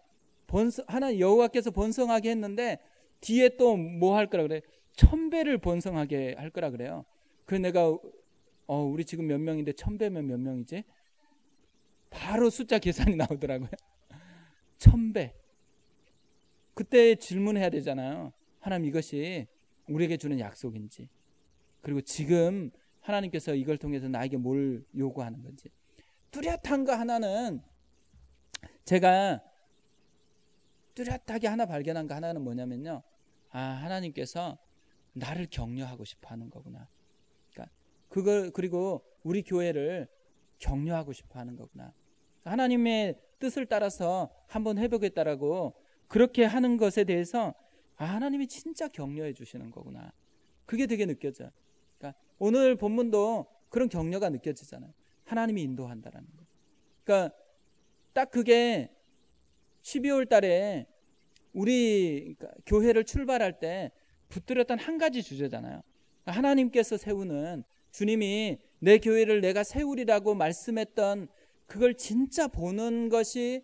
하나님 여호와께서 번성하게 했는데 뒤에 또 뭐 할 거라 그래? 천배를 번성하게 할 거라 그래요. 그래서 내가 우리 지금 몇 명인데 1000배면 몇 명이지? 바로 숫자 계산이 나오더라고요. 1000배. 그때 질문해야 되잖아요. 하나님, 이것이 우리에게 주는 약속인지, 그리고 지금 하나님께서 이걸 통해서 나에게 뭘 요구하는 건지. 뚜렷한 거 하나는, 제가 뚜렷하게 하나 발견한 거 하나는 뭐냐면요, 하나님께서 나를 격려하고 싶어 하는 거구나. 그러니까 그리고 우리 교회를 격려하고 싶어 하는 거구나. 하나님의 뜻을 따라서 한번 해보겠다라고 그렇게 하는 것에 대해서 하나님이 진짜 격려해 주시는 거구나. 그게 되게 느껴져요. 그러니까 오늘 본문도 그런 격려가 느껴지잖아요. 하나님이 인도한다라는 거. 그러니까 딱 그게 12월 달에 우리 교회를 출발할 때 붙들었던 한 가지 주제잖아요. 하나님께서 세우는, 주님이 내 교회를 내가 세우리라고 말씀했던 그걸 진짜 보는 것이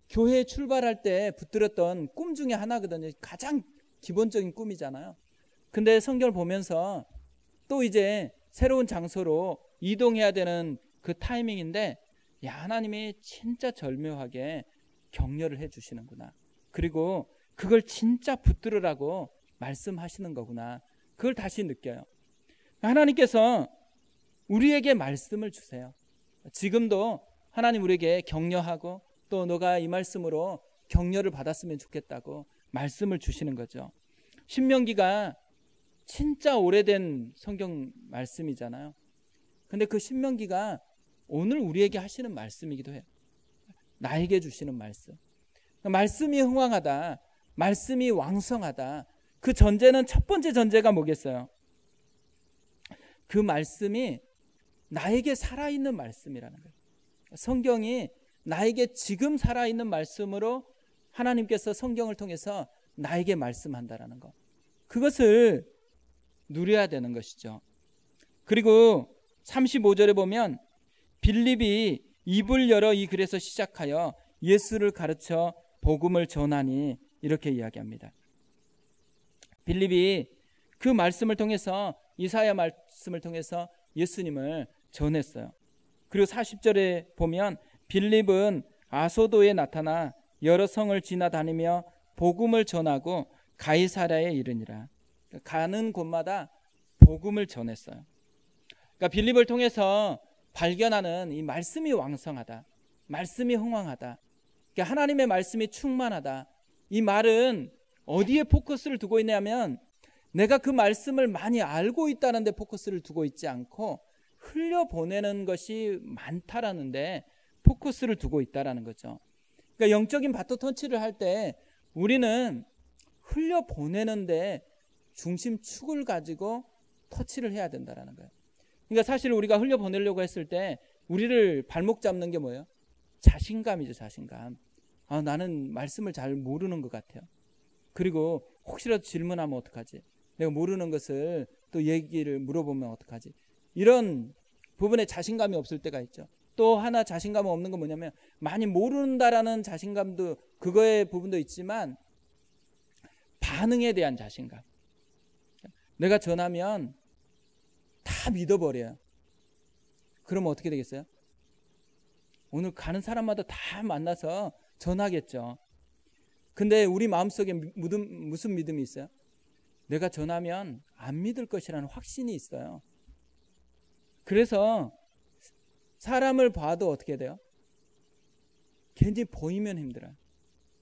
교회에 출발할 때 붙들었던 꿈 중에 하나거든요. 가장 기본적인 꿈이잖아요. 근데 성경을 보면서 또 이제 새로운 장소로 이동해야 되는 그 타이밍인데, 야, 하나님이 진짜 절묘하게 격려를 해 주시는구나. 그리고 그걸 진짜 붙들으라고 말씀하시는 거구나. 그걸 다시 느껴요. 하나님께서 우리에게 말씀을 주세요. 지금도 하나님 우리에게 격려하고 또 너가 이 말씀으로 격려를 받았으면 좋겠다고 말씀을 주시는 거죠. 신명기가 진짜 오래된 성경 말씀이잖아요. 근데 그 신명기가 오늘 우리에게 하시는 말씀이기도 해요. 나에게 주시는 말씀. 말씀이 흥왕하다, 말씀이 왕성하다. 그 전제는, 첫 번째 전제가 뭐겠어요? 그 말씀이 나에게 살아있는 말씀이라는 거예요. 성경이 나에게 지금 살아있는 말씀으로 하나님께서 성경을 통해서 나에게 말씀한다라는 것, 그것을 누려야 되는 것이죠. 그리고 35절에 보면 빌립이 입을 열어 이 글에서 시작하여 예수를 가르쳐 복음을 전하니, 이렇게 이야기합니다. 빌립이 그 말씀을 통해서, 이사야 말씀을 통해서 예수님을 전했어요. 그리고 40절에 보면 빌립은 아소도에 나타나 여러 성을 지나다니며 복음을 전하고 가이사랴에 이르니라. 가는 곳마다 복음을 전했어요. 그러니까 빌립을 통해서 발견하는 이 말씀이 왕성하다, 말씀이 흥왕하다, 그러니까 하나님의 말씀이 충만하다. 이 말은 어디에 포커스를 두고 있냐면, 내가 그 말씀을 많이 알고 있다는 데 포커스를 두고 있지 않고 흘려보내는 것이 많다라는데 포커스를 두고 있다라는 거죠. 그러니까 영적인 바톤 터치를 할 때 우리는 흘려보내는데 중심축을 가지고 터치를 해야 된다라는 거예요. 그러니까 사실 우리가 흘려보내려고 했을 때 우리를 발목 잡는 게 뭐예요? 자신감이죠. 자신감. 나는 말씀을 잘 모르는 것 같아요. 그리고 혹시라도 질문하면 어떡하지? 내가 모르는 것을 또 얘기를 물어보면 어떡하지? 이런 부분에 자신감이 없을 때가 있죠. 또 하나 자신감 없는 건 뭐냐면 많이 모른다라는 자신감도 그거의 부분도 있지만 반응에 대한 자신감. 내가 전하면 다 믿어버려요. 그러면 어떻게 되겠어요? 오늘 가는 사람마다 다 만나서 전하겠죠. 근데 우리 마음속에 무슨 믿음이 있어요? 내가 전하면 안 믿을 것이라는 확신이 있어요. 그래서 사람을 봐도 어떻게 돼요? 괜히 보이면 힘들어요.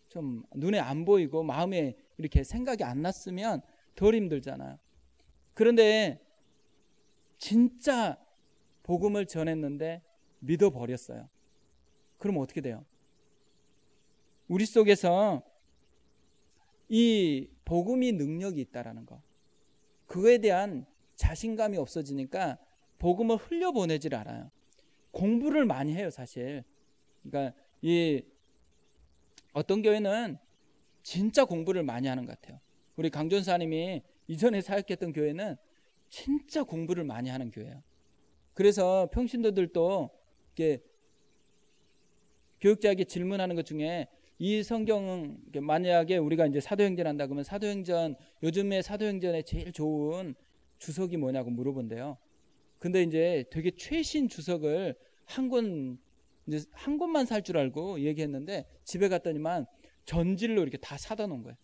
좀 눈에 안 보이고 마음에 이렇게 생각이 안 났으면 덜 힘들잖아요. 그런데 진짜 복음을 전했는데 믿어버렸어요. 그럼 어떻게 돼요? 우리 속에서 이 복음이 능력이 있다라는 거, 그거에 대한 자신감이 없어지니까 복음을 흘려보내질 않아요. 공부를 많이 해요, 사실. 그러니까 이 어떤 교회는 진짜 공부를 많이 하는 것 같아요. 우리 강전사님이 이전에 사역했던 교회는 진짜 공부를 많이 하는 교회예요. 그래서 평신도들도 이렇게 교육자에게 질문하는 것 중에 이 성경은 만약에 우리가 이제 사도행전 한다 그러면 사도행전, 요즘에 사도행전에 제일 좋은 주석이 뭐냐고 물어본대요. 근데 이제 되게 최신 주석을 한 권만 살 줄 알고 얘기했는데 집에 갔더니만 전질로 이렇게 다 사다 놓은 거예요.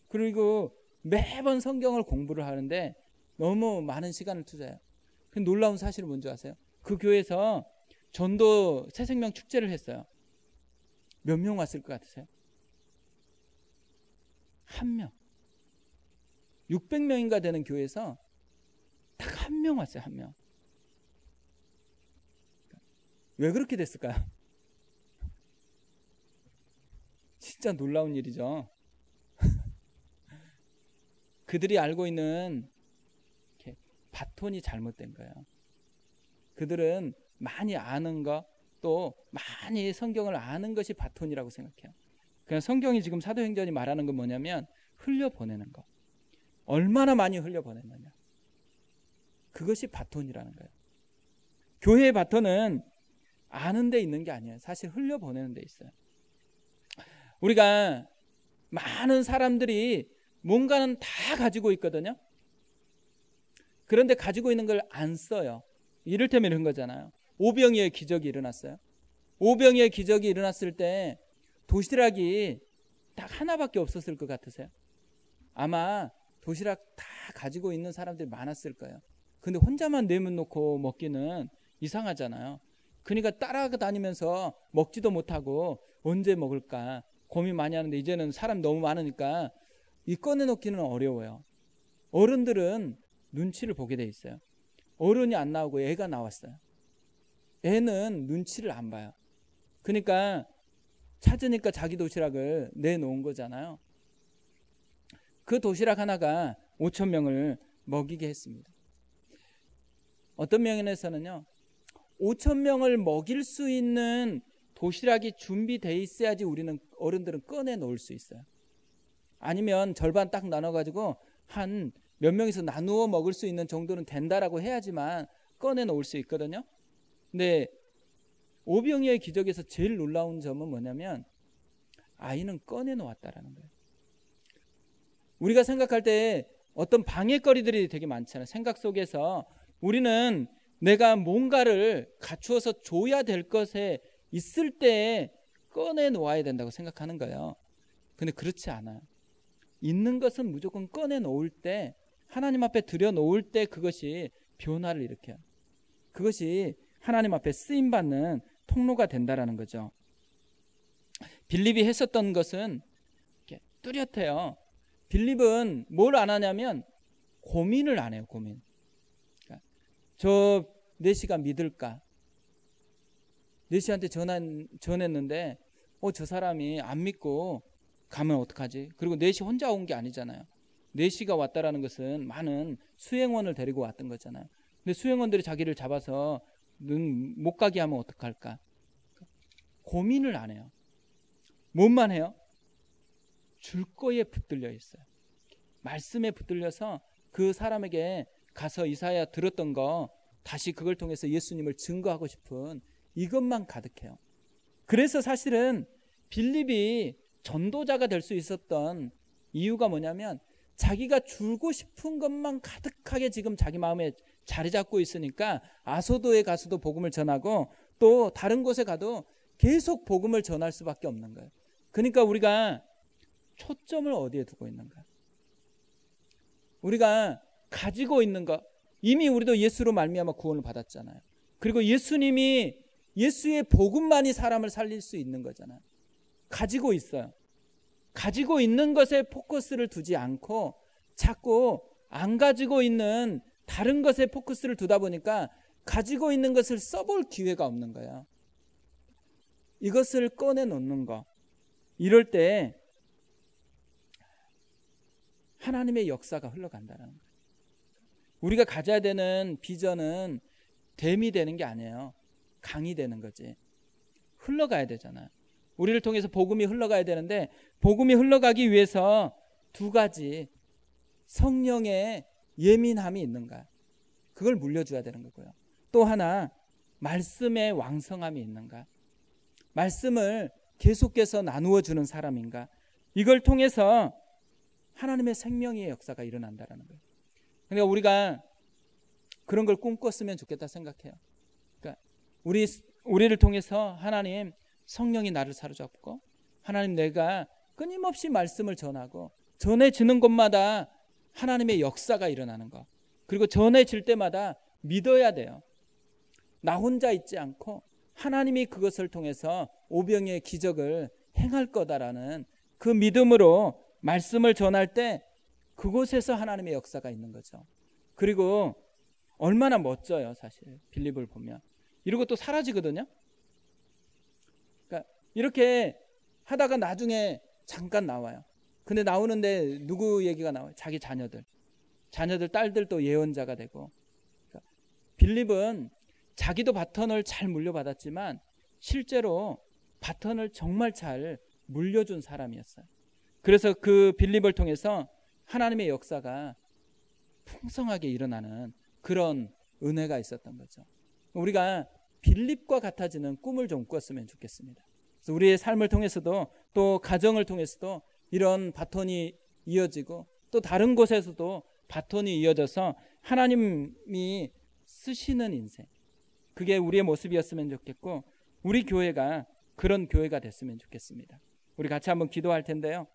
그리고 매번 성경을 공부를 하는데 너무 많은 시간을 투자해요. 그 놀라운 사실은 뭔지 아세요? 그 교회에서 전도 새생명 축제를 했어요. 몇 명 왔을 것 같으세요? 1명. 600명인가 되는 교회에서 딱 1명 왔어요. 1명. 왜 그렇게 됐을까요? 진짜 놀라운 일이죠. 그들이 알고 있는 바톤이 잘못된 거예요. 그들은 많이 아는 것, 또 많이 성경을 아는 것이 바톤이라고 생각해요. 그냥 성경이 지금 사도행전이 말하는 건 뭐냐면 흘려보내는 거. 얼마나 많이 흘려보냈느냐. 그것이 바톤이라는 거예요. 교회의 바톤은 아는 데 있는 게 아니에요. 사실 흘려보내는 데 있어요. 우리가 많은 사람들이 뭔가는 다 가지고 있거든요. 그런데 가지고 있는 걸 안 써요. 이를테면 이런 거잖아요. 오병이어의 기적이 일어났어요. 오병이어의 기적이 일어났을 때 도시락이 딱 하나밖에 없었을 것 같으세요? 아마 도시락 다 가지고 있는 사람들이 많았을 거예요. 근데 혼자만 내놓고 먹기는 이상하잖아요. 그러니까 따라다니면서 먹지도 못하고 언제 먹을까 고민 많이 하는데 이제는 사람 너무 많으니까 이 꺼내놓기는 어려워요. 어른들은 눈치를 보게 돼 있어요. 어른이 안 나오고 애가 나왔어요. 애는 눈치를 안 봐요. 그러니까 찾으니까 자기 도시락을 내놓은 거잖아요. 그 도시락 하나가 5,000명을 먹이게 했습니다. 어떤 면에서는요, 5,000명을 먹일 수 있는 도시락이 준비되어 있어야지 우리는 어른들은 꺼내 놓을 수 있어요. 아니면 절반 딱 나눠가지고 한 몇 명이서 나누어 먹을 수 있는 정도는 된다라고 해야지만 꺼내 놓을 수 있거든요. 근데 오병이어의 기적에서 제일 놀라운 점은 뭐냐면 아이는 꺼내 놓았다라는 거예요. 우리가 생각할 때 어떤 방해거리들이 되게 많잖아요. 생각 속에서 우리는 내가 뭔가를 갖추어서 줘야 될 것에 있을 때 꺼내 놓아야 된다고 생각하는 거예요. 근데 그렇지 않아요. 있는 것은 무조건 꺼내 놓을 때, 하나님 앞에 들여 놓을 때 그것이 변화를 일으켜요. 그것이 하나님 앞에 쓰임받는 통로가 된다라는 거죠. 빌립이 했었던 것은 뚜렷해요. 빌립은 뭘 안 하냐면 고민을 안 해요. 고민. 그러니까 저 내시가 믿을까? 내시한테 전했는데 저 사람이 안 믿고 가면 어떡하지? 그리고 내시 혼자 온 게 아니잖아요. 내시가 왔다라는 것은 많은 수행원을 데리고 왔던 거잖아요. 근데 수행원들이 자기를 잡아서 못 가게 하면 어떡할까? 고민을 안 해요. 뭔만 해요? 줄 거에 붙들려 있어요. 말씀에 붙들려서 그 사람에게 가서 이사야 들었던 거 다시 그걸 통해서 예수님을 증거하고 싶은 이것만 가득해요. 그래서 사실은 빌립이 전도자가 될 수 있었던 이유가 뭐냐면 자기가 주고 싶은 것만 가득하게 지금 자기 마음에 자리 잡고 있으니까 아소도에 가서도 복음을 전하고 또 다른 곳에 가도 계속 복음을 전할 수밖에 없는 거예요. 그러니까 우리가 초점을 어디에 두고 있는가? 우리가 가지고 있는 것, 이미 우리도 예수로 말미암아 구원을 받았잖아요. 그리고 예수님이 예수의 복음만이 사람을 살릴 수 있는 거잖아요. 가지고 있어요. 가지고 있는 것에 포커스를 두지 않고 자꾸 안 가지고 있는 다른 것에 포커스를 두다 보니까 가지고 있는 것을 써볼 기회가 없는 거예요. 이것을 꺼내놓는 거. 이럴 때 하나님의 역사가 흘러간다는 거예요. 우리가 가져야 되는 비전은 댐이 되는 게 아니에요. 강이 되는 거지. 흘러가야 되잖아요. 우리를 통해서 복음이 흘러가야 되는데 복음이 흘러가기 위해서 두 가지 성령의 예민함이 있는가? 그걸 물려줘야 되는 거고요. 또 하나 말씀의 왕성함이 있는가? 말씀을 계속해서 나누어 주는 사람인가? 이걸 통해서 하나님의 생명의 역사가 일어난다는 거예요. 그러니까 우리가 그런 걸 꿈꿨으면 좋겠다 생각해요. 그러니까 우리를 통해서 하나님 성령이 나를 사로잡고 하나님 내가 끊임없이 말씀을 전하고 전해지는 곳마다 하나님의 역사가 일어나는 것. 그리고 전해질 때마다 믿어야 돼요. 나 혼자 있지 않고 하나님이 그것을 통해서 오병이의 기적을 행할 거다라는 그 믿음으로 말씀을 전할 때 그곳에서 하나님의 역사가 있는 거죠. 그리고 얼마나 멋져요, 사실. 빌립을 보면. 이러고 또 사라지거든요. 그러니까 이렇게 하다가 나중에 잠깐 나와요. 근데 나오는데 누구 얘기가 나와요? 자기 자녀들, 딸들도 예언자가 되고. 그러니까 빌립은 자기도 바턴을 잘 물려받았지만 실제로 바턴을 정말 잘 물려준 사람이었어요. 그래서 그 빌립을 통해서 하나님의 역사가 풍성하게 일어나는 그런 은혜가 있었던 거죠. 우리가 빌립과 같아지는 꿈을 좀 꿨으면 좋겠습니다. 그래서 우리의 삶을 통해서도 또 가정을 통해서도 이런 바톤이 이어지고 또 다른 곳에서도 바톤이 이어져서 하나님이 쓰시는 인생, 그게 우리의 모습이었으면 좋겠고 우리 교회가 그런 교회가 됐으면 좋겠습니다. 우리 같이 한번 기도할 텐데요.